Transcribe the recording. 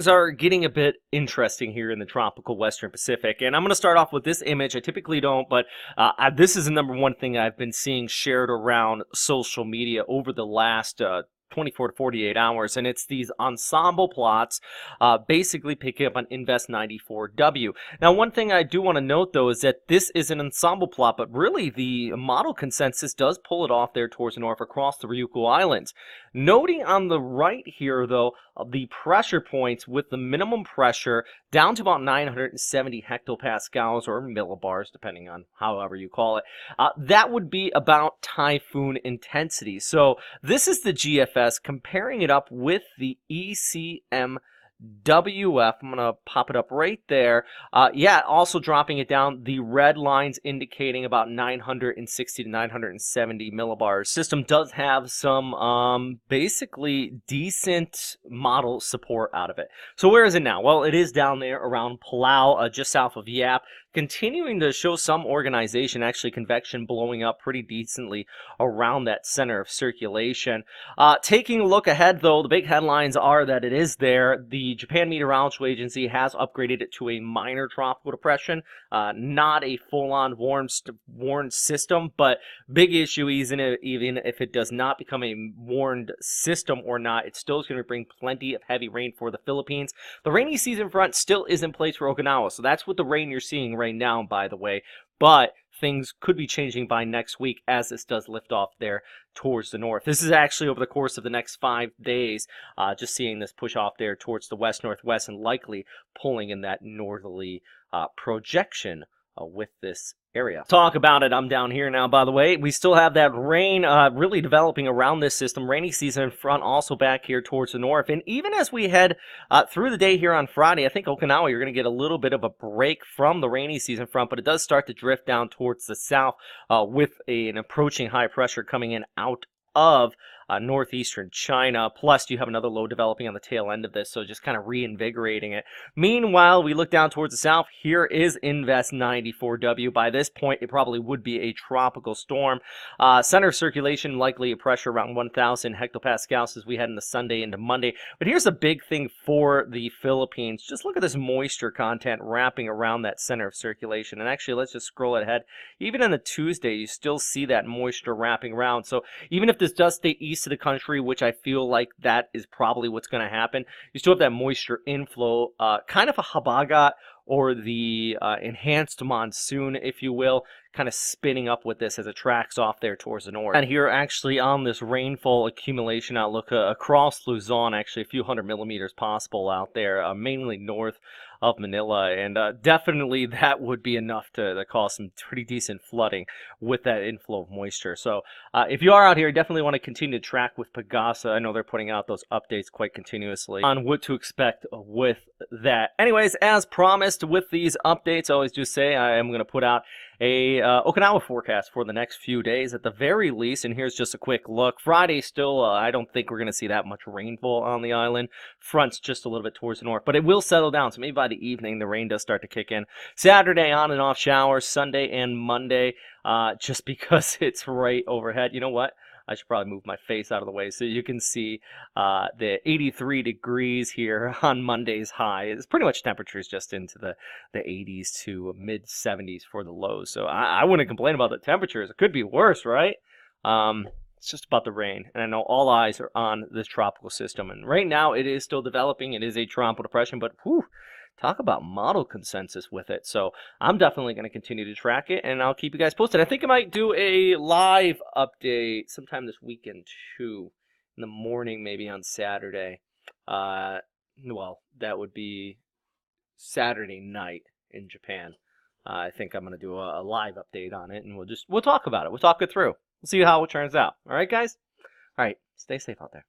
Things are getting a bit interesting here in the tropical Western Pacific, and I'm going to start off with this image. I typically don't, but this is the number one thing I've been seeing shared around social media over the last 24 to 48 hours, and it's these ensemble plots basically picking up on Invest 94W. Now, one thing I do want to note, though, is that this is an ensemble plot, but really the model consensus does pull it off there towards the north across the Ryukyu Islands. Noting on the right here, though, the pressure points with the minimum pressure down to about 970 hectopascals or millibars, depending on however you call it. That would be about typhoon intensity. So this is the GFS comparing it up with the ECM WF. I'm going to pop it up right there. Yeah, also dropping it down. The red lines indicating about 960 to 970 millibars. System does have some basically decent model support out of it. So where is it now? Well, it is down there around Palau, just south of Yap. Continuing to show some organization, actually convection blowing up pretty decently around that center of circulation. Taking a look ahead, though, the big headlines are that it is there. The Japan Meteorological Agency has upgraded it to a minor tropical depression, not a full-on warned system, but big issue even if it does not become a warned system or not, it still is going to bring plenty of heavy rain for the Philippines. The rainy season front still is in place for Okinawa, so that's what the rain you're seeing right now, by the way, but things could be changing by next week as this does lift off there towards the north. This is actually over the course of the next 5 days, just seeing this push off there towards the west-northwest and likely pulling in that northerly projection with this area. Talk about it. I'm down here now, by the way. We still have that rain really developing around this system. Rainy season in front, also back here towards the north. And even as we head through the day here on Friday, I think Okinawa, you're going to get a little bit of a break from the rainy season front, but it does start to drift down towards the south with an approaching high pressure coming in out of northeastern China. Plus, you have another low developing on the tail end of this, so just kind of reinvigorating it. Meanwhile, we look down towards the south. Here is Invest 94W. By this point, it probably would be a tropical storm. Center of circulation, likely a pressure around 1,000 hectopascals as we head into Sunday into Monday. But here's the big thing for the Philippines. Just look at this moisture content wrapping around that center of circulation. And actually, let's just scroll ahead. Even on the Tuesday, you still see that moisture wrapping around. So even if this does stay east of the country, which I feel like that is probably what's going to happen, you still have that moisture inflow, kind of a habagat or the enhanced monsoon, if you will, kind of spinning up with this as it tracks off there towards the north. And here actually on this rainfall accumulation outlook across Luzon, actually a few hundred millimeters possible out there, mainly north of Manila, and definitely that would be enough to cause some pretty decent flooding with that inflow of moisture. So if you are out here, definitely want to continue to track with Pagasa. I know they're putting out those updates quite continuously on what to expect with that. Anyways, as promised with these updates, I always do say I am going to put out a Okinawa forecast for the next few days at the very least, and here's just a quick look. Friday still, I don't think we're going to see that much rainfall on the island. Front's just a little bit towards the north, but it will settle down, so maybe by the evening the rain does start to kick in. Saturday on and off showers, Sunday and Monday, just because it's right overhead. You know what? I should probably move my face out of the way so you can see the 83 degrees here on Monday's high. It's pretty much temperatures just into the 80s to mid 70s for the lows. So I wouldn't complain about the temperatures. It could be worse, right? It's just about the rain. And I know all eyes are on this tropical system. And right now it is still developing. It is a tropical depression, but whew, talk about model consensus with it. So I'm definitely going to continue to track it, and I'll keep you guys posted. I think I might do a live update sometime this weekend, too, in the morning, maybe on Saturday. Well, that would be Saturday night in Japan. I think I'm going to do a live update on it, and we'll talk about it. We'll talk it through. We'll see how it turns out. All right, guys? All right, stay safe out there.